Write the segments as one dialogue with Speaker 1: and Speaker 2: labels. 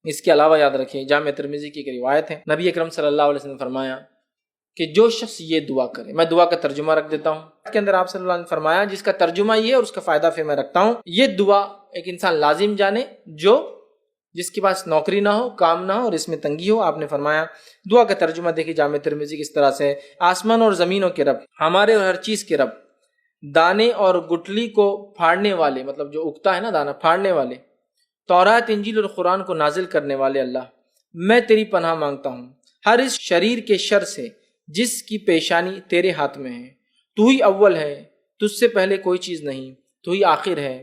Speaker 1: اس کے علاوہ یاد رکھیں جامع ترمذی کی ایک روایت ہے، نبی اکرم صلی اللہ علیہ وسلم نے فرمایا کہ جو شخص یہ دعا کرے، میں دعا کا ترجمہ رکھ دیتا ہوں، اس کے اندر آپ صلی اللہ علیہ وسلم نے فرمایا جس کا ترجمہ یہ ہے اور اس کا فائدہ پھر میں رکھتا ہوں، یہ دعا ایک انسان لازم جانے جس کے پاس نوکری نہ ہو، کام نہ ہو اور اس میں تنگی ہو۔ آپ نے فرمایا دعا کا ترجمہ دیکھیے جامع ترمذی کس طرح سے، آسمان اور زمینوں کے رب، ہمارے اور ہر چیز کے رب، دانے اور گٹلی کو پھاڑنے والے، مطلب جو اگتا ہے نا دانا، پھاڑنے والے، تورات انجیل اور قرآن کو نازل کرنے والے اللہ، میں تیری پناہ مانگتا ہوں ہر اس شریر کے شر سے جس کی پیشانی تیرے ہاتھ میں ہے۔ تو ہی اول ہے، تجھ سے پہلے کوئی چیز نہیں، تو ہی آخر ہے،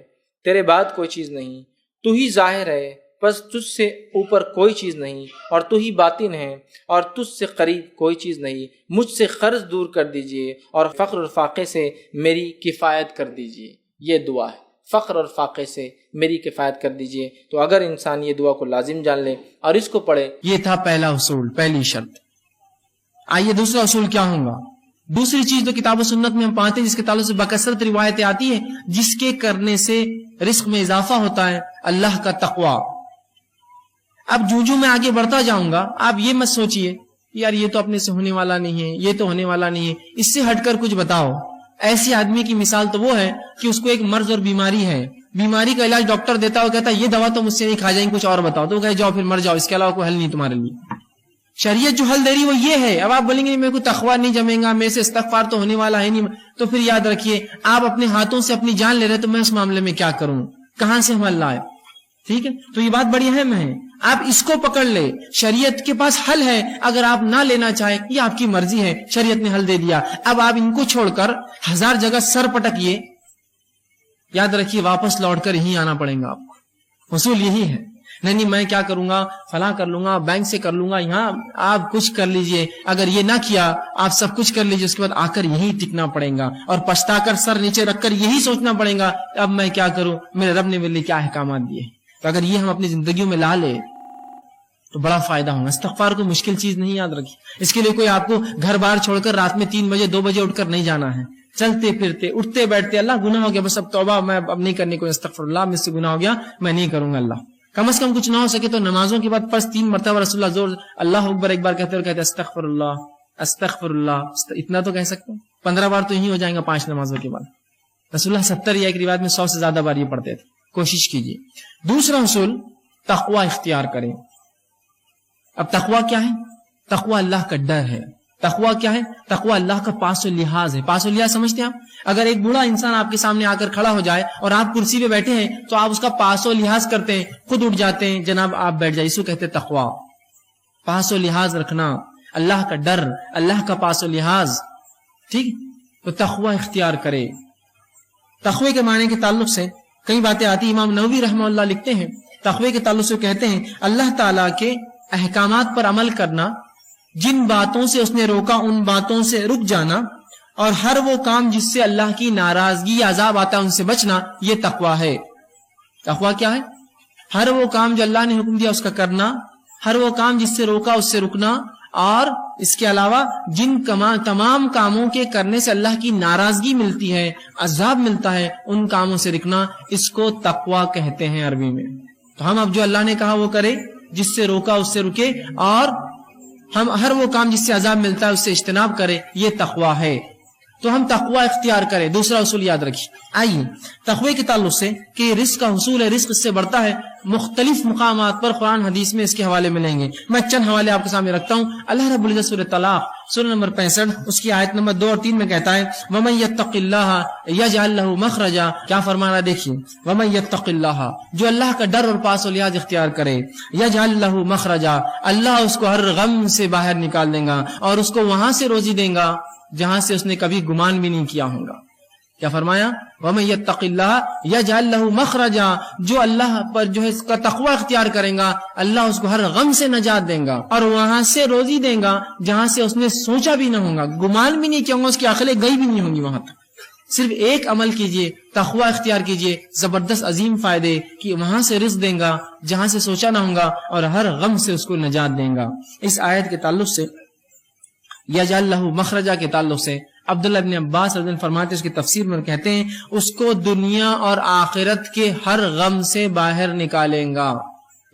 Speaker 1: تیرے بعد کوئی چیز نہیں، تو ہی ظاہر ہے، بس تجھ سے اوپر کوئی چیز نہیں، اور تو ہی باطن ہے اور تجھ سے قریب کوئی چیز نہیں۔ مجھ سے قرض دور کر دیجئے اور فقر اور فاقے سے میری کفایت کر دیجئے۔ یہ دعا ہے، فقر اور فاقے سے میری کفایت کر دیجئے۔ تو اگر انسان یہ دعا کو لازم جان لے اور اس کو پڑھے،
Speaker 2: یہ تھا پہلا اصول، پہلی شرط۔ آئیے دوسرا اصول کیا ہوگا؟ دوسری چیز تو کتاب و سنت میں ہم پاتے ہیں جس کے تعلق سے بکثرت روایتیں آتی ہیں، جس کے کرنے سے رزق میں اضافہ ہوتا ہے، اللہ کا تقوی۔ اب جو میں آگے بڑھتا جاؤں گا، آپ یہ مت سوچئے یار یہ تو اپنے سے ہونے والا نہیں ہے، یہ تو ہونے والا نہیں ہے، اس سے ہٹ کر کچھ بتاؤ۔ ایسے آدمی کی مثال تو وہ ہے کہ اس کو ایک مرض اور بیماری ہے، بیماری کا علاج ڈاکٹر دیتا ہے، وہ کہتا ہے یہ دوا تو مجھ سے نہیں کھا جائیں، کچھ اور بتاؤ، تو وہ کہے جاؤ پھر مر جاؤ، اس کے علاوہ کوئی حل نہیں تمہارے لیے۔ شریعت جو حل دے رہی وہ یہ ہے۔ اب آپ بولیں گے میرے کو تقویٰ نہیں جمے گا، میرے سے استغفار تو ہونے والا ہے نہیں، تو پھر یاد رکھیے آپ اپنے ہاتھوں سے اپنی جان لے رہے، تو میں اس معاملے میں کیا کروں، کہاں سے ہم اللہ ہے؟ ٹھیک ہے، تو یہ بات بڑی اہم ہے، آپ اس کو پکڑ لے۔ شریعت کے پاس حل ہے، اگر آپ نہ لینا چاہیں یہ آپ کی مرضی ہے، شریعت نے حل دے دیا۔ اب آپ ان کو چھوڑ کر ہزار جگہ سر پٹکیے، یاد رکھیے واپس لوٹ کر یہی آنا پڑے گا آپ کو۔ اصول یہی ہے، نہیں میں کیا کروں گا، فلاں کر لوں گا، بینک سے کر لوں گا، یہاں آپ کچھ کر لیجئے، اگر یہ نہ کیا آپ سب کچھ کر لیجئے، اس کے بعد آ کر یہی ٹکنا پڑے گا اور پچھتا کر سر نیچے رکھ کر یہی سوچنا پڑے گا اب میں کیا کروں، میرے رب نے میرے لیے کیا احکامات دیے۔ تو اگر یہ ہم اپنی زندگیوں میں لا لے تو بڑا فائدہ ہوگا۔ استغفار کو مشکل چیز نہیں، یاد رکھیے، اس کے لیے کوئی آپ کو گھر بار چھوڑ کر رات میں 3 بجے 2 بجے اٹھ کر نہیں جانا ہے، چلتے پھرتے اٹھتے بیٹھتے اللہ گناہ ہو گیا بس اب توبہ، میں اب نہیں کرنے کو، استغفر اللہ مجھ سے گناہ ہو گیا میں نہیں کروں گا، اللہ کم از کم کچھ نہ ہو سکے تو نمازوں کے بعد پس 3 مرتبہ رسول اللہ زور اللہ اکبر ایک بار کہتے اور کہتے استغفر اللہ استغفر اللہ، اتنا تو کہہ سکتے ہیں، 15 بار تو یہی ہو جائیں گا 5 نمازوں کے بعد۔ رسول اللہ 70 یا ایک روایت میں 100 سے زیادہ بار یہ پڑھتے تھے، کوشش کیجیے۔ دوسرا اصول تقوی اختیار کریں۔ اب تقوی کیا ہے؟ تقوی اللہ کا ڈر ہے۔ تقوی کیا ہے؟ تقوی اللہ کا پاس و لحاظ ہے۔ پاس و لحاظ سمجھتے ہیں آپ؟ اگر ایک بوڑھا انسان آپ کے سامنے آ کر کھڑا ہو جائے اور آپ کرسی پہ بیٹھے ہیں تو آپ اس کا پاس و لحاظ کرتے ہیں، خود اٹھ جاتے ہیں، جناب آپ بیٹھ جائیں، اس کو کہتے ہیں تقوی۔ پاس و لحاظ رکھنا، اللہ کا ڈر، اللہ کا پاس و لحاظ، ٹھیک؟ تو تقوی اختیار کرے۔ تقوی کے معنی کے تعلق سے کئی باتیں آتی، امام نووی رحمہ اللہ لکھتے ہیں تقوی کے تعلق سے کہتے ہیں اللہ تعالیٰ کے احکامات پر عمل کرنا، جن باتوں سے اس نے روکا ان باتوں سے رک جانا، اور ہر وہ کام جس سے اللہ کی ناراضگی یا عذاب آتا ہے ان سے بچنا، یہ تقوی ہے۔ تقوی کیا ہے؟ ہر وہ کام جو اللہ نے حکم دیا اس کا کرنا، ہر وہ کام جس سے روکا اس سے رکنا، اور اس کے علاوہ جن تمام کاموں کے کرنے سے اللہ کی ناراضگی ملتی ہے، عذاب ملتا ہے، ان کاموں سے رکنا، اس کو تقوی کہتے ہیں عربی میں۔ تو ہم اب جو اللہ نے کہا وہ کرے، جس سے روکا اس سے رکے، اور ہم ہر وہ کام جس سے عذاب ملتا ہے اس سے اجتناب کرے، یہ تقوی ہے۔ تو ہم تقوی اختیار کریں۔ دوسرا اصول یاد رکھیے۔ آئیے تقوی کے تعلق سے کہ رزق کا حصول ہے، رزق اس سے بڑھتا ہے، مختلف مقامات پر قرآن حدیث میں اس کے حوالے ملیں گے۔ میں چند حوالے آپ کے سامنے رکھتا ہوں۔ اللہ رب العزت سورۃ طلاق سورہ نمبر 65 اس کی آیت نمبر 2 اور 3 میں کہتا ہے وَمَن يَتَّقِ اللَّهَ يَجْعَل لَّهُ مَخْرَجًا، کیا فرما رہا ہے دیکھیے، وَمَن يَتَّقِ اللَّهَ، جو اللہ کا ڈر اور پاس و لحاظ اختیار کرے، يَجْعَل لَّهُ مَخْرَجًا، اللہ اس کو ہر غم سے باہر نکال دے گا اور اس کو وہاں سے روزی دے گا جہاں سے اس نے کبھی گمان بھی نہیں کیا ہوگا۔ کیا فرمایا؟ وَمَن يَتَّقِ اللَّهَ يَجْعَل لَّهُ مَخْرَجًا، جو اللہ پر جو ہے اس کا تقوی اختیار کرے گا اللہ اس کو ہر غم سے نجات دے گا اور وہاں سے روزی دے گا جہاں سے اس نے سوچا بھی نہ ہوگا، گمان بھی نہیں کیا ہوگا، اس کی عقلیں گئی بھی نہیں ہوں گی وہاں تک۔ صرف ایک عمل کیجئے، تقوی اختیار کیجئے، زبردست عظیم فائدے کہ وہاں سے رزق دیں گا جہاں سے سوچا نہ ہوگا اور ہر غم سے اس کو نجات دیں گا۔ اس آیت کے تعلق سے یجعل لہ مخرجا کے تعلق سے عبداللہ ابن عباس رضی اللہ عنہ فرماتے ہیں، اس کی تفسیر میں کہتے ہیں اس کو دنیا اور آخرت کے ہر غم سے باہر نکالیں گا۔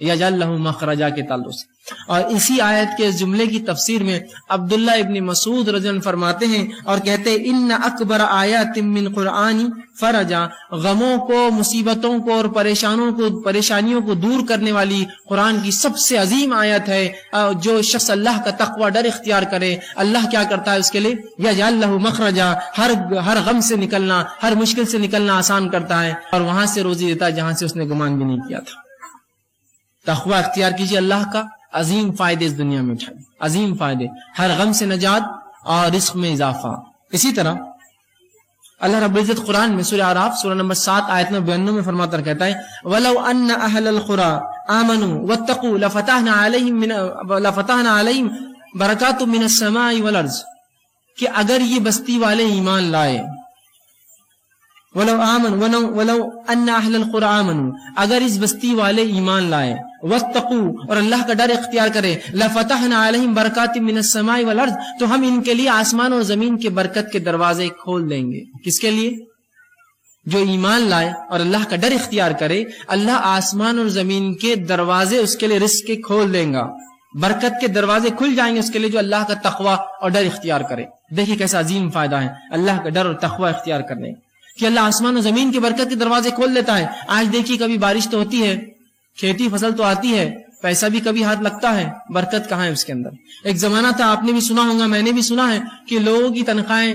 Speaker 2: یجعل لہ مخرجا کے تعلق سے. اور اسی آیت کے اس جملے کی تفسیر میں عبداللہ ابن مسعود رضی اللہ عنہ فرماتے ہیں اور کہتے ہیں ان اکبر آیات من قرآن فرجا، غموں کو، مصیبتوں کو اور پریشانیوں کو دور کرنے والی قرآن کی سب سے عظیم آیت ہے. جو شخص اللہ کا تقوی ڈر اختیار کرے، اللہ کیا کرتا ہے اس کے لیے؟ یجعل لہ مخرجا، ہر غم سے نکلنا، ہر مشکل سے نکلنا آسان کرتا ہے اور وہاں سے روزی دیتا ہے جہاں سے اس نے گمان بھی نہیں کیا تھا. تقوی اختیار کیجیے اللہ کا، عظیم فائدے اس دنیا میں اٹھائیے، عظیم فائدے، ہر غم سے نجات اور رزق میں اضافہ. اسی طرح اللہ رب العزت قرآن میں سورہ اعراف سورہ نمبر 7 آیت نمبر 92 میں فرماتا کہتا ہے وَلَوْ أَنَّ أَهْلَ الْقُرَىٰ آمَنُوا وَاتَّقُوا لَفَتَحْنَا عَلَيْهِمْ بَرَكَاتٌ مِّنَ السَّمَاءِ وَالْأَرْضِ، کہ اگر یہ بستی والے ایمان لائے، وَلَوْ أَنَّ أَهْلَ الْقُرَىٰ آمَنُوا، اگر اس بستی والے ایمان لائے، وَاتَّقُوا اور اللہ کا ڈر اختیار کرے، لَفَتَحْنَا عَلَيْهِمْ بَرَكَاتٍ مِّنَ السَّمَاءِ وَالْأَرْضِ، تو ہم ان کے لیے آسمان اور زمین کے برکت کے دروازے کھول دیں گے. کس کے لیے؟ جو ایمان لائے اور اللہ کا ڈر اختیار کرے، اللہ آسمان اور زمین کے دروازے اس کے لیے رزق کے کھول دیں گا، برکت کے دروازے کھل جائیں گے اس کے لیے جو اللہ کا تقوی اور ڈر اختیار کرے. دیکھیے کیسا عظیم فائدہ ہے اللہ کا ڈر اور تقوی اختیار کرنے کہ اللہ آسمان اور زمین کے برکت کے دروازے کھول دیتا ہے. آج دیکھیے کبھی بارش تو ہوتی ہے، کھیتی فصل تو آتی ہے، پیسہ بھی کبھی ہاتھ لگتا ہے، برکت کہاں ہے اس کے اندر؟ ایک زمانہ تھا، آپ نے بھی سنا ہوگا، میں نے بھی سنا ہے کہ لوگوں کی تنخواہیں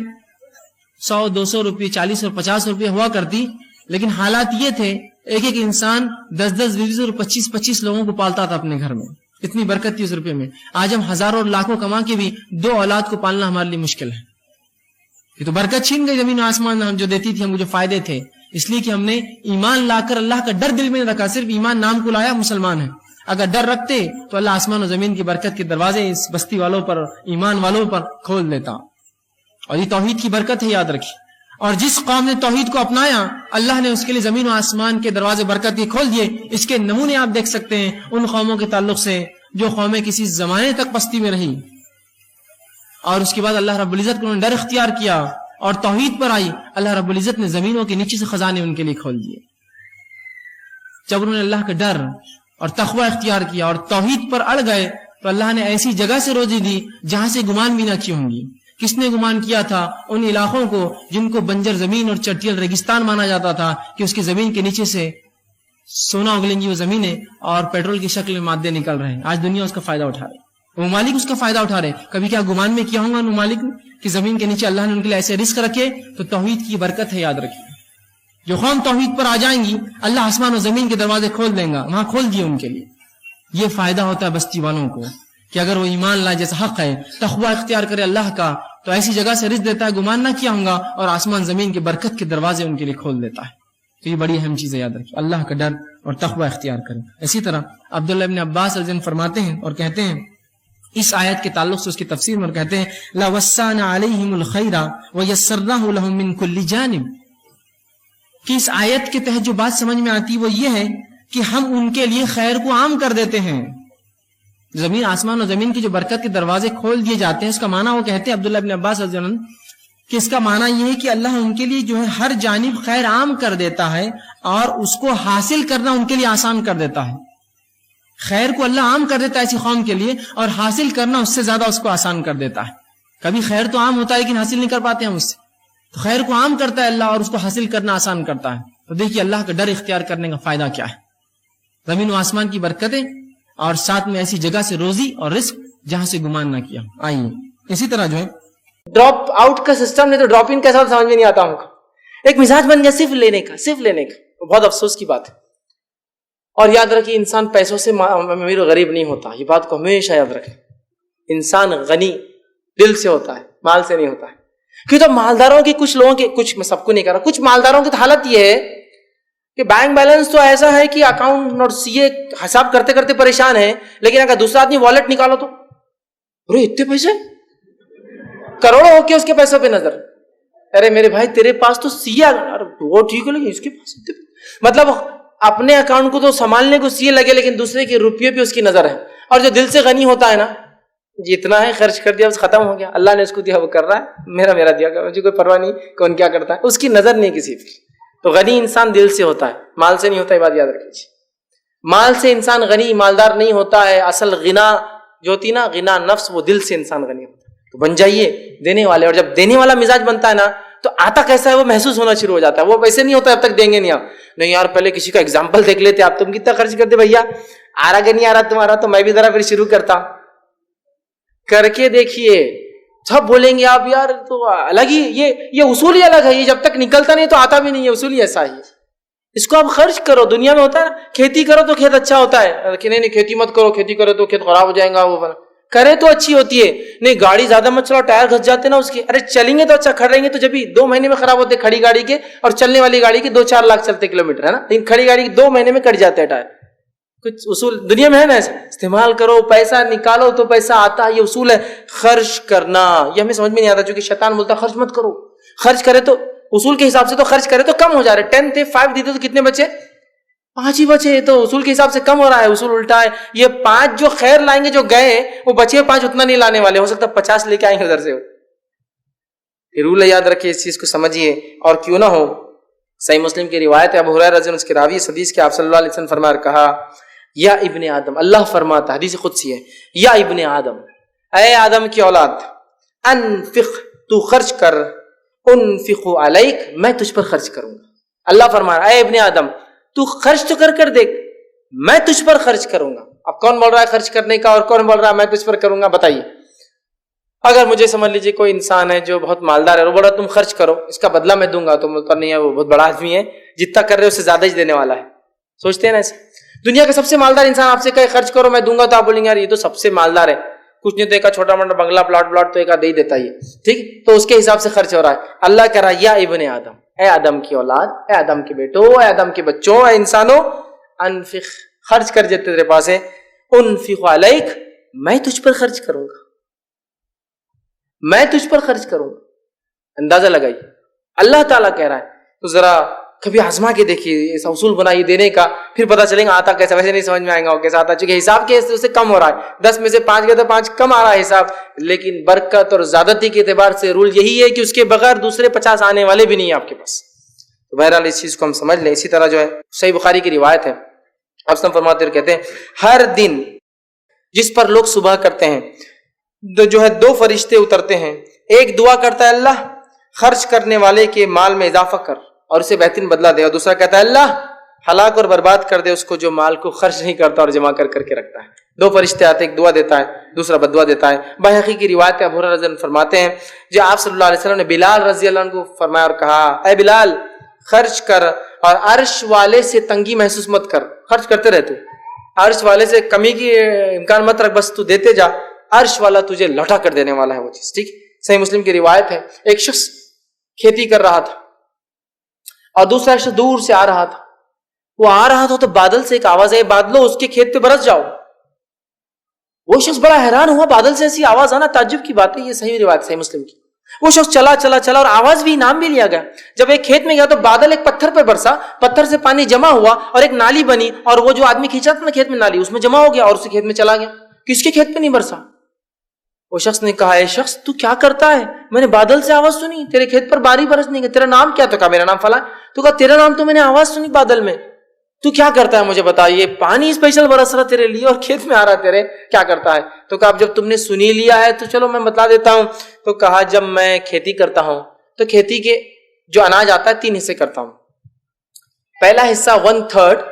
Speaker 2: 100-200 روپے، 40 اور 50 روپے ہوا کرتی، لیکن حالات یہ تھے ایک انسان 10-10, 20 اور 25 لوگوں کو پالتا تھا اپنے گھر میں. اتنی برکت تھی اس روپے میں. آج ہم ہزاروں اور لاکھوں کما کے بھی 2 اولاد کو پالنا ہمارے لیے مشکل ہے. یہ تو برکت چھین گئی زمین و آسمان ہم جو دیتی تھی، ہم کو جو فائدے تھے، اس لیے کہ ہم نے ایمان لا کر اللہ کا ڈر دل میں نہ رکھا، صرف ایمان نام کو لایا، مسلمان ہے. اگر ڈر رکھتے تو اللہ آسمان و زمین کی برکت کے دروازے اس بستی والوں پر، ایمان والوں پر کھول دیتا. اور یہ توحید کی برکت ہے، یاد رکھیے. اور جس قوم نے توحید کو اپنایا، اللہ نے اس کے لیے زمین و آسمان کے دروازے برکت کے کھول دیے. اس کے نمونے آپ دیکھ سکتے ہیں ان قوموں کے تعلق سے جو قومیں کسی زمانے تک پستی میں رہی اور اس کے بعد اللہ رب العزت کو انہوں نے ڈر اختیار کیا اور توحید پر آئی. اللہ رب العزت نے زمینوں کے نیچے سے خزانے ان کے لیے کھول دیے. جب انہوں نے اللہ کا ڈر اور تقوی اختیار کیا اور توحید پر اڑ گئے تو اللہ نے ایسی جگہ سے روزی دی جہاں سے گمان بھی نہ کی ہوں گی. کس نے گمان کیا تھا؟ ان علاقوں کو جن کو بنجر زمین اور چٹیل ریگستان مانا جاتا تھا کہ اس کی زمین کے نیچے سے سونا اگلیں گی وہ زمینیں اور پیٹرول کی شکل میں مادے نکل رہے ہیں. آج دنیا اس کا فائدہ اٹھا رہی، ممالک اس کا فائدہ اٹھا رہے. کبھی کیا گمان میں کیا ہوگا ان ممالک کہ زمین کے نیچے اللہ نے ان کے لیے ایسے رزق رکھے؟ تو توحید کی برکت ہے، یاد رکھیے. جو قوم توحید پر آ جائیں گی اللہ آسمان و زمین کے دروازے کھول دیں گا، وہاں کھول دیے ان کے لیے. یہ فائدہ ہوتا ہے بستی والوں کو کہ اگر وہ ایمان لائے، جیسا حق ہے، تقوی اختیار کرے اللہ کا، تو ایسی جگہ سے رزق دیتا ہے گمان نہ کیا ہوں گا اور آسمان زمین کے برکت کے دروازے ان کے لیے کھول دیتا ہے. تو یہ بڑی اہم چیز ہے، یاد رکھیے اللہ کا ڈر اور تقوی اختیار کریں. اسی طرح عبداللہ ابن عباس رضی اللہ عنہ فرماتے ہیں اور کہتے ہیں اس آیت کے تعلق سے اس کی تفسیر میں کہتے ہیں لا وسعنا علیہم الخیر ویسرناہ لهم من کل جانب، کہ اس آیت کے تحت جو بات سمجھ میں آتی وہ یہ ہے کہ ہم ان کے لیے خیر کو عام کر دیتے ہیں. زمین آسمان اور زمین کی جو برکت کے دروازے کھول دیے جاتے ہیں، اس کا معنی وہ کہتے ہیں عبداللہ ابن عباس رضی اللہ عنہ کہ اس کا معنی یہ ہے کہ اللہ ان کے لیے جو ہے ہر جانب خیر عام کر دیتا ہے اور اس کو حاصل کرنا ان کے لیے آسان کر دیتا ہے. خیر کو اللہ عام کر دیتا ہے ایسی قوم کے لیے اور حاصل کرنا اس سے زیادہ اس کو آسان کر دیتا ہے. کبھی خیر تو عام ہوتا ہے لیکن حاصل نہیں کر پاتے ہم اس سے، تو خیر کو عام کرتا ہے اللہ اور اس کو حاصل کرنا آسان کرتا ہے. تو دیکھیے اللہ کا ڈر اختیار کرنے کا فائدہ کیا ہے، زمین و آسمان کی برکتیں اور ساتھ میں ایسی جگہ سے روزی اور رزق جہاں سے گمان نہ کیا. آئیے اسی طرح جو ہے
Speaker 1: ڈراپ آؤٹ کا سسٹم نہیں تو ڈراپ ان کیسا سمجھ میں نہیں آتا ہوں. ایک مزاج بن گیا صرف لینے کا، بہت افسوس کی بات ہے. اور یاد رکھیے انسان پیسوں سے امیر و غریب نہیں ہوتا، یہ بات کو ہمیشہ یاد رکھیں. انسان غنی دل سے ہوتا ہے، مال سے نہیں ہوتا ہے. کیوں تو مالداروں کی کچھ لوگوں کے، کچھ میں سب کو نہیں کر رہا، کچھ مالداروں کی حالت یہ ہے کہ بینک بیلنس تو ایسا ہے کہ اکاؤنٹ اور سی اے حساب کرتے کرتے پریشان ہے، لیکن اگر دوسرا آدمی والٹ نکالو تو ارے اتنے پیسے، کروڑوں ہو کے اس کے پیسوں پہ نظر. ارے میرے بھائی تیرے پاس تو سی اے، وہ ٹھیک ہے لیکن اس کے پاس مطلب اپنے اکاؤنٹ کو تو سنبھالنے کو سی اے لگے لیکن دوسرے کے روپیے پہ اس کی نظر ہے. اور جو دل سے غنی ہوتا ہے نا، جتنا ہے خرچ کر دیا بس ختم ہو گیا، اللہ نے اس کو دیا وہ کر رہا ہے، میرا دیا، مجھے کوئی پرواہ نہیں کون کیا کرتا ہے، اس کی نظر نہیں کسی پہ. تو غنی انسان دل سے ہوتا ہے، مال سے نہیں ہوتا، یہ بات یاد رکھیے. مال سے انسان غنی مالدار نہیں ہوتا ہے، اصل غنا جو ہوتی نا، غنا نفس، وہ دل سے انسان غنی ہوتا ہے. تو بن جائیے دینے والے. اور جب دینے والا مزاج بنتا ہے نا تو آتا کیسا ہے وہ محسوس ہونا شروع ہو جاتا ہے. وہ ویسے نہیں ہوتا جب تک دیں گے نہیں آپ. نہیں یار پہلے کسی کا اگزامپل دیکھ لیتے آپ، تم کتنا خرچ کرتے بھیا، آ رہا کہ نہیں آ رہا تمہارا، تو میں بھی ذرا پھر شروع کرتا. کر کے دیکھیے، سب بولیں گے آپ یار تو الگ ہی، یہ اصول ہی الگ ہے، یہ جب تک نکلتا نہیں تو آتا بھی نہیں ہے. اصول ہی ایسا ہی ہے. اس کو آپ خرچ کرو. دنیا میں ہوتا ہے کھیتی کرو تو کھیت اچھا ہوتا ہے کہ نہیں کھیتی مت کرو، کھیتی کرو تو کھیت خراب ہو جائے گا. وہ کرے تو اچھی ہوتی ہے. نہیں گاڑی زیادہ مت چلاؤ، ٹائر گھس جاتے نا اس کے. ارے چلیں گے تو اچھا، کھڑ رہیں گے تو جب بھی 2 مہینے میں خراب ہوتے کھڑی گاڑی کے، اور چلنے والی گاڑی کے 2-4 لاکھ چلتے کلومیٹر ہے نا، لیکن کھڑی گاڑی کے 2 مہینے میں کٹ جاتے ہیں ٹائر. کچھ اصول دنیا میں ہے نا ایسا. استعمال کرو، پیسہ نکالو تو پیسہ آتا ہے. یہ اصول ہے خرچ کرنا. یہ ہمیں سمجھ میں نہیں آتا چونکہ شیطان بولتا ہے خرچ مت کرو. خرچ کرے تو اصول کے حساب سے تو خرچ کرے تو کم ہو جا رہے. 10 تھے 5 دیتے تو کتنے بچے؟ 5 ہی بچے. تو اصول کے حساب سے کم ہو رہا ہے. اصول الٹا ہے. یہ 5 جو خیر لائیں گے جو گئے، وہ بچے 5 اتنا نہیں لانے والے. ہو سکتا ہے 50 لے کے آئیں گے ادھر سے. یہ رول یاد رکھیے، اس چیز کو سمجھیے. اور کیوں نہ ہو، صحیح مسلم کی روایت ہے، ابو ہریرہ رضی اللہ عنہ اس کے راوی اس حدیث کے آپ صلی اللہ علیہ وسلم فرمایا، کہا یا ابن آدم، اللہ فرماتا، حدیث قدسی ہے، یا ابن آدم، اے آدم کی اولاد، انفق، تو خرچ کر، انفق علیک، میں تجھ پر خرچ کروں گا. اللہ فرما رہا ہے اے ابن آدم تو خرچ تو کر دیکھ، میں تجھ پر خرچ کروں گا. اب کون بول رہا ہے خرچ کرنے کا اور کون بول رہا ہے میں تجھ پر کروں گا؟ بتائیے. اگر مجھے سمجھ لیجیے کوئی انسان ہے جو بہت مالدار ہے، وہ بول رہا ہے تم خرچ کرو، اس کا بدلہ میں دوں گا، تو بولتا نہیں ہے وہ بہت بڑا آدمی ہے، جتنا کر رہے اس سے زیادہ ہی دینے والا ہے. سوچتے ہیں نا ایسے. دنیا کا سب سے مالدار انسان آپ سے کہے خرچ کرو میں دوں گا، تو آپ بولیں گے یار یہ تو سب سے مالدار ہے، کچھ نہیں تو ایک چھوٹا موٹا بنگلہ پلاٹ تو ایک دے ہی دیتا ہی، ٹھیک، تو اس کے حساب سے خرچ ہو رہا ہے. اللہ کہہ رہا ہے یا ابن آدم، اے آدم کی اولاد، اے آدم کے بیٹوں، اے آدم کے بچوں، اے انسانوں، انفق، خرچ کر جتنے تیرے پاس ہے، انفق علیک، میں تجھ پر خرچ کروں گا، میں تجھ پر خرچ کروں گا. اندازہ لگائیے اللہ تعالیٰ کہہ رہا ہے. تو ذرا کبھی آزما کے دیکھیے، ایسا اصول بنائیے دینے کا، پھر پتہ چلے گا آتا کیسا. ویسے نہیں سمجھ میں آئے گا وہ کیسا آتا، چونکہ حساب کے سے کم ہو رہا ہے. 10 میں سے 5 گیا تو 5 کم آ رہا ہے حساب، لیکن برکت اور زیادتی کے اعتبار سے رول یہی ہے کہ اس کے بغیر دوسرے 50 آنے والے بھی نہیں ہیں آپ کے پاس. تو بہرحال اس چیز کو ہم سمجھ لیں. اسی طرح جو ہے صحیح بخاری کی روایت ہے، آپ سب فرماتے اور کہتے ہیں ہر دن جس پر لوگ صبح کرتے ہیں جو ہے 2 فرشتے اترتے ہیں. ایک دعا کرتا ہے اللہ خرچ کرنے والے کے مال میں اضافہ کر اور اسے بہترین بدلہ دے، اور دوسرا کہتا ہے اللہ ہلاک اور برباد کر دے اس کو جو مال کو خرچ نہیں کرتا اور جمع کر کے رکھتا ہے. 2 فرشتے آتے، ایک دعا دیتا ہے، دوسرا بدعا دیتا ہے. بحقی کی روایت ہے، ابو ہریرہ رضی اللہ عنہ فرماتے ہیں جو آپ صلی اللہ علیہ وسلم نے بلال رضی اللہ عنہ کو فرمایا اور کہا اے بلال خرچ کر اور عرش والے سے تنگی محسوس مت کر، خرچ کرتے رہتے، عرش والے سے کمی کی امکان مت رکھ، بس تو دیتے جا، عرش والا تجھے لوٹا کر دینے والا ہے وہ چیز. ٹھیک، صحیح مسلم کی روایت ہے، ایک شخص کھیتی کر رہا تھا اور دوسرا شخص دور سے آ رہا تھا. وہ آ رہا تھا تو بادل سے ایک آواز آئی بادلو اس کے کھیت پہ برس جاؤ. وہ شخص بڑا حیران ہوا، بادل سے ایسی آواز آنا تعجب کی بات ہے. یہ صحیح روایت صحیح مسلم کی. وہ شخص چلا اور آواز بھی نام بھی لیا گیا. جب ایک کھیت میں گیا تو بادل ایک پتھر پہ برسا، پتھر سے پانی جمع ہوا اور ایک نالی بنی، اور وہ جو آدمی کھینچا تھا نا کھیت میں نالی، اس میں جمع ہو گیا اور اسی کھیت میں چلا گیا. کس کے کھیت پہ نہیں برسا؟ وہ شخص نے کہا اے شخص تو کیا کرتا ہے؟ میں نے بادل سے آواز سنی، تیرے کھیت پر باری برس نہیں گئی. تیرا نام کیا؟ تو کہا میرا نام فلاں. تو کہا تیرا نام تو میں نے آواز سنی بادل میں، تو کیا کرتا ہے مجھے بتا. یہ پانی اسپیشل برس رہا تیرے لیے اور کھیت میں آ رہا تیرے، کیا کرتا ہے؟ تو کہا جب تم نے سنی لیا ہے تو چلو میں بتلا دیتا ہوں. تو کہا جب میں کھیتی کرتا ہوں تو کھیتی کے جو اناج آتا ہے 3 حصے کرتا ہوں. پہلا حصہ 1/3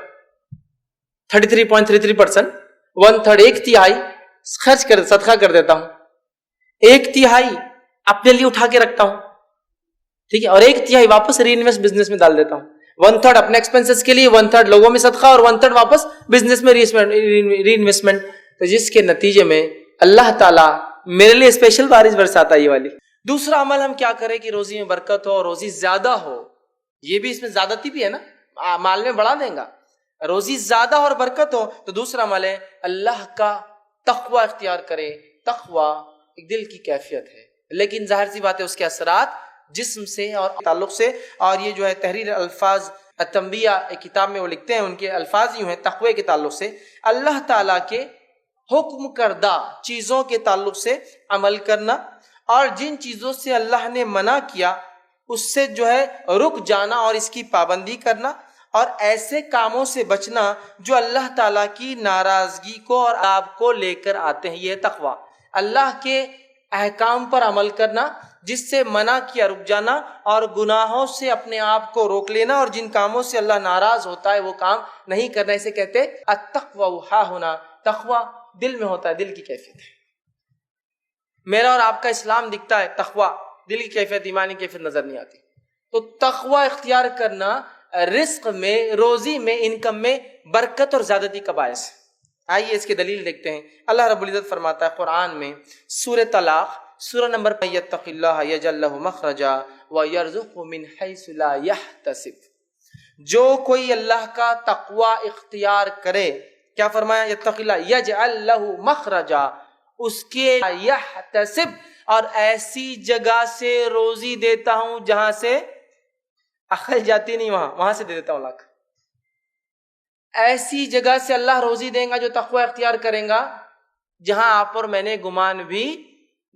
Speaker 1: 33.33%، 1/3 ایک تہائی خرچ کر صدقہ کر دیتا ہوں، 1/3 اپنے لیے اٹھا کے رکھتا ہوں، ٹھیک ہے، اور 1/3 واپس ری انویسٹ بزنس میں ڈال دیتا ہوں. 1/3 اپنے ایکسپینسز کے لیے، 1/3 لوگوں میں صدقہ، اور 1/3 واپس بزنس میں ری انویسٹمنٹ. تو جس کے نتیجے میں اللہ تعالیٰ میرے لیے اسپیشل بارش برساتا ہے یہ والی. دوسرا عمل ہم کیا کریں کہ روزی میں برکت ہو، روزی زیادہ ہو. یہ بھی اس میں زیادتی بھی ہے نا، مال میں بڑھا دیں گا. روزی زیادہ اور برکت ہو تو دوسرا عمل ہے اللہ کا تقوی اختیار کرے. تقوی ایک دل کی کیفیت ہے، لیکن ظاہر سی بات ہے اس کے اثرات جسم سے اور تعلق سے. اور یہ جو ہے تحریر الفاظ التنبیہ ایک کتاب میں وہ لکھتے ہیں، ان کے الفاظ یوں ہیں تقوی کے تعلق سے اللہ تعالیٰ کے حکم کردہ چیزوں کے تعلق سے عمل کرنا، اور جن چیزوں سے اللہ نے منع کیا اس سے جو ہے رک جانا اور اس کی پابندی کرنا، اور ایسے کاموں سے بچنا جو اللہ تعالیٰ کی ناراضگی کو اور آپ کو لے کر آتے ہیں. یہ تقویٰ، اللہ کے احکام پر عمل کرنا، جس سے منع کیا رک جانا، اور گناہوں سے اپنے آپ کو روک لینا، اور جن کاموں سے اللہ ناراض ہوتا ہے وہ کام نہیں کرنا. اسے کہتے ہیں التقویٰ ہا ہونا. تقویٰ دل میں ہوتا ہے، دل کی کیفیت ہے. میرا اور آپ کا اسلام دکھتا ہے، تقویٰ دل کی کیفیت، ایمانی کیفیت نظر نہیں آتی. تو تقویٰ اختیار کرنا رزق میں، روزی میں، انکم میں برکت اور زیادتی کا باعث ہے. آئیے اس کی دلیل دیکھتے ہیں. اللہ رب العزت فرماتا ہے قرآن میں سورہ طلاق سورہ نمبر 5، یتق اللہ یجعل لہ مخرجا ویرزقہ من حیث لا یحتسب. جو کوئی اللہ کا تقویٰ اختیار کرے، کیا فرمایا؟ یتق اللہ یجعل لہ مخرجا، اس کے یحتسب، اور ایسی جگہ سے روزی دیتا ہوں جہاں سے عقل جاتی نہیں، وہاں سے دے دیتا ہوں لاکھ. ایسی جگہ سے اللہ روزی دیں گا جو تقوی اختیار کریں گا جہاں آپ اور میں نے گمان بھی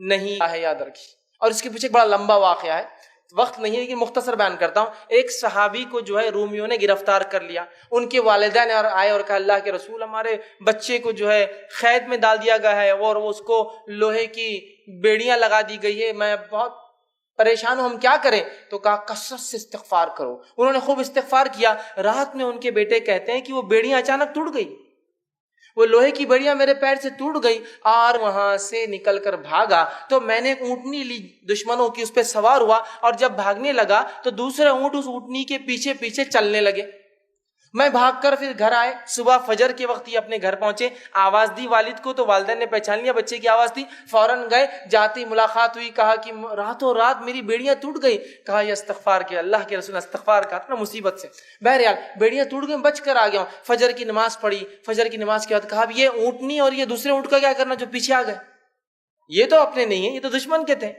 Speaker 1: نہیں ہے. یاد رکھیے. اور اس کے پیچھے ایک بڑا لمبا واقعہ ہے، وقت نہیں ہے لیکن مختصر بیان کرتا ہوں. ایک صحابی کو جو ہے رومیوں نے گرفتار کر لیا. ان کے والدین آئے اور کہا اللہ کے رسول، ہمارے بچے کو جو ہے قید میں ڈال دیا گیا ہے اور اس کو لوہے کی بیڑیاں لگا دی گئی ہے، میں بہت پریشان ہوں، ہم کیا کریں؟ تو کہا کثرت سے استغفار کرو. انہوں نے خوب استغفار کیا. رات میں ان کے بیٹے کہتے ہیں کہ وہ بیڑیاں اچانک ٹوٹ گئی، وہ لوہے کی بیڑیاں میرے پیر سے ٹوٹ گئی اور وہاں سے نکل کر بھاگا. تو میں نے ایک اونٹنی لی دشمنوں کی، اس پہ سوار ہوا، اور جب بھاگنے لگا تو دوسرے اونٹ اس اونٹنی کے پیچھے پیچھے چلنے لگے. میں بھاگ کر پھر گھر آئے. صبح فجر کے وقت یہ اپنے گھر پہنچے، آواز دی والد کو، تو والدین نے پہچان لیا بچے کی آواز تھی. فوراً گئے، جاتی ملاقات ہوئی، کہا کہ راتوں رات میری بیڑیاں ٹوٹ گئی. کہا یہ استغفار کیا، اللہ کے رسول نے استغفار کہا تھا نا مصیبت سے. بہرحال بیڑیاں ٹوٹ گئی، بچ کر آ گیا ہوں. فجر کی نماز پڑھی. فجر کی نماز کے بعد کہا اب یہ اونٹنی اور یہ دوسرے اونٹ کا کیا کرنا جو پیچھے آ گئے؟ یہ تو اپنے نہیں ہیں، یہ تو دشمن کے تھے،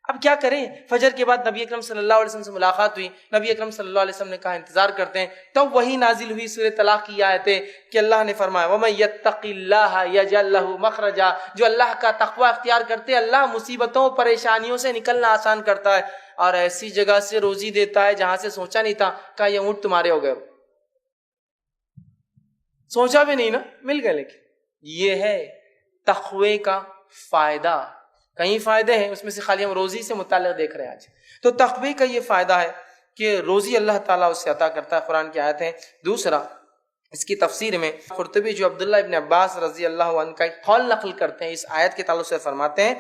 Speaker 1: اب کیا کریں؟ فجر کے بعد نبی اکرم صلی اللہ علیہ وسلم سے ملاقات ہوئی. نبی اکرم صلی اللہ علیہ وسلم نے کہا انتظار کرتے ہیں. تب وہی نازل ہوئی سورہ طلاق کی آیتیں کہ اللہ نے فرمایا وَمَن يَتَّقِ اللَّهَ يَجْعَل لَّهُ مَخْرَجًا. جو اللہ کا تقوی اختیار کرتے اللہ مصیبتوں پریشانیوں سے نکلنا آسان کرتا ہے اور ایسی جگہ سے روزی دیتا ہے جہاں سے سوچا نہیں تھا. کہا یہ اونٹ تمہارے ہو گئے، سوچا بھی نہیں نا، مل گئے. لیکن یہ ہے تقوی کا فائدہ. کئی فائدے ہیں، اس میں سے خالی ہم روزی سے متعلق دیکھ رہے ہیں آج. تو تقوی کا یہ فائدہ ہے کہ روزی اللہ تعالیٰ اس سے عطا کرتا ہے. قرآن کی آیت ہے. دوسرا، اس کی تفسیر میں قرطبی جو عبداللہ ابن عباس رضی اللہ عنہ کا ایک قول نقل کرتے ہیں اس آیت کے تعلق سے، فرماتے ہیں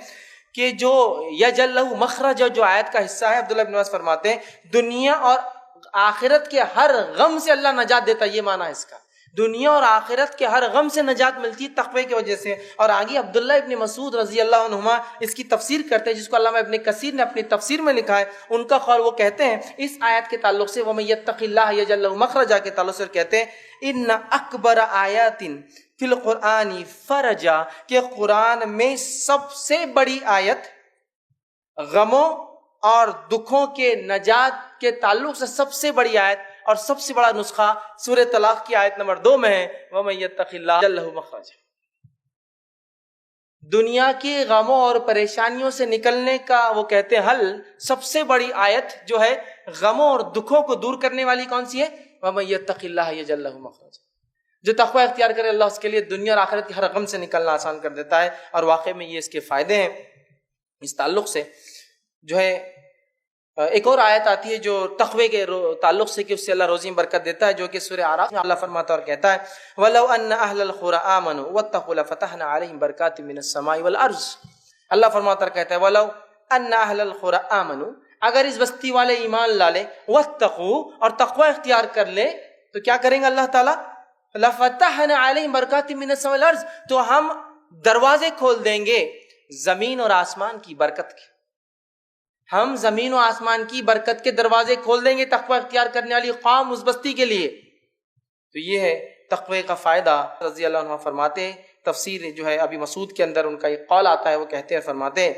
Speaker 1: کہ جو یجعل لہ مخرج جو آیت کا حصہ ہے، عبداللہ ابن عباس فرماتے ہیں دنیا اور آخرت کے ہر غم سے اللہ نجات دیتا ہے. یہ معنی ہے اس کا، دنیا اور آخرت کے ہر غم سے نجات ملتی ہے تقوی کی وجہ سے. اور آگے عبداللہ ابن مسعود رضی اللہ عنہما اس کی تفسیر کرتے ہیں، جس کو علامہ ابن کثیر نے اپنی تفسیر میں لکھا ہے. ان کا قول وہ کہتے ہیں اس آیت کے تعلق سے وَمَن يَتَّقِ اللَّهَ يَجْعَل لَّهُ مَخْرَجًا کے تعلق سے کہتے ہیں ان اکبر آیات فی القرآن فرجا، کہ قرآن میں سب سے بڑی آیت غموں اور دکھوں کے نجات کے تعلق سے سب سے بڑی آیت اور سب سے بڑا نسخہ سورہ طلاق کی آیت نمبر 2 میں ہے وَمَن يَتَّقِ اللَّهَ يَجْعَل لَّهُ مَخْرَجًا. دنیا کے غموں اور پریشانیوں سے نکلنے کا وہ کہتے ہیں حل، سب سے بڑی آیت جو ہے غموں اور دکھوں کو دور کرنے والی کون سی ہے؟ وَمَن يَتَّقِ اللَّهَ يَجْعَل لَّهُ مَخْرَجًا. جو تقوی اختیار کرے اللہ اس کے لیے دنیا اور آخرت کے ہر غم سے نکلنا آسان کر دیتا ہے. اور واقع میں یہ اس کے فائدے ہیں. اس تعلق سے جو ہے ایک اور آیت آتی ہے جو تقوی کے تعلق سے کہ اس سے اللہ روزی میں برکت دیتا ہے، جو کہ سورہ اعراف میں اللہ فرماتا اور کہتا ہے وَلَوْ أَنَّ أَهْلَ الْقُرَىٰ آمَنُوا وَاتَّقُوا لَفَتَحْنَا عَلَيْهِمْ بَرَكَاتٍ مِّنَ السَّمَاءِ وَالْأَرْضِ. اللہ فرماتا اور کہتا ہے وَلَوْ أَنَّ أَهْلَ الْقُرَىٰ آمَنُوا، اگر اس بستی والے ایمان لا لیں، وَاتَّقُوا اور تقوی اختیار کر لیں، تو کیا کریں گے اللہ تعالیٰ؟ لَفَتَحْنَا عَلَيْهِمْ بَرَكَاتٍ مِّنَ السَّمَاءِ وَالْأَرْضِ، تو ہم دروازے کھول دیں گے زمین اور آسمان کی برکت کے. ہم زمین و آسمان کی برکت کے دروازے کھول دیں گے تقوی اختیار کرنے والی قوم اس بستی کے لیے. تو یہ ہے تقوی کا فائدہ. رضی اللہ عنہ فرماتے ہیں، تفسیر جو ہے ابی مسعود کے اندر ان کا ایک قول آتا ہے، وہ کہتے ہیں فرماتے ہیں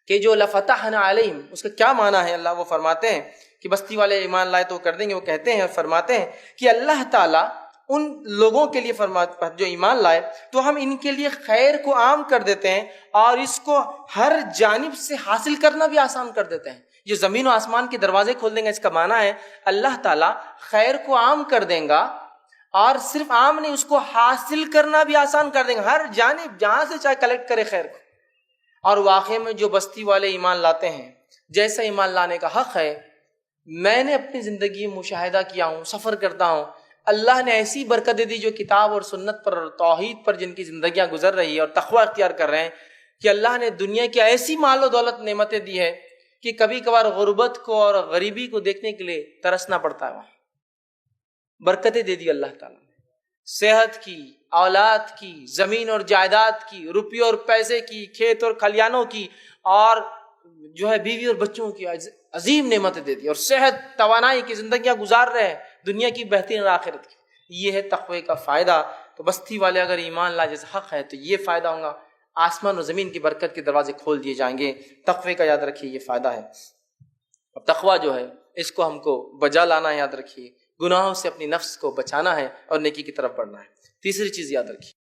Speaker 1: کہ جو لفتحنا علیہم اس کا کیا معنی ہے؟ اللہ وہ فرماتے ہیں کہ بستی والے ایمان لائے تو کر دیں گے. وہ کہتے ہیں اور فرماتے ہیں کہ اللہ تعالیٰ ان لوگوں کے لیے فرماتا جو ایمان لائے تو ہم ان کے لیے خیر کو عام کر دیتے ہیں اور اس کو ہر جانب سے حاصل کرنا بھی آسان کر دیتے ہیں. جو زمین و آسمان کے دروازے کھول دیں گا، اس کا معنی ہے اللہ تعالیٰ خیر کو عام کر دیں گا، اور صرف عام نہیں، اس کو حاصل کرنا بھی آسان کر دیں گا، ہر جانب جہاں سے چاہے کلیکٹ کرے خیر کو۔ اور واقعے میں جو بستی والے ایمان لاتے ہیں، جیسا ایمان لانے کا حق ہے، میں نے اپنی زندگی میں مشاہدہ کیا ہوں، سفر کرتا ہوں، اللہ نے ایسی برکت دے دی جو کتاب اور سنت پر اور توحید پر جن کی زندگیاں گزر رہی ہے اور تقوی اختیار کر رہے ہیں، کہ اللہ نے دنیا کی ایسی مال و دولت نعمتیں دی ہے کہ کبھی کبھار غربت کو اور غریبی کو دیکھنے کے لیے ترسنا پڑتا ہے۔ وہاں برکتیں دے دی اللہ تعالیٰ نے، صحت کی، اولاد کی، زمین اور جائیداد کی، روپیوں اور پیسے کی، کھیت اور کھلیانوں کی، اور جو ہے بیوی اور بچوں کی عظیم نعمتیں دے دی، اور صحت، توانائی کی زندگیاں گزار رہے ہیں، دنیا کی بہترین اور آخرت کی۔ یہ ہے تقوی کا فائدہ۔ تو بستی والے اگر ایمان لا جیسا حق ہے تو یہ فائدہ ہوگا، آسمان اور زمین کی برکت کے دروازے کھول دیے جائیں گے۔ تقوی کا یاد رکھیے یہ فائدہ ہے۔ اب تقوی جو ہے اس کو ہم کو بجا لانا ہے، یاد رکھیے، گناہوں سے اپنی نفس کو بچانا ہے اور نیکی کی طرف بڑھنا ہے۔ تیسری چیز یاد رکھیے،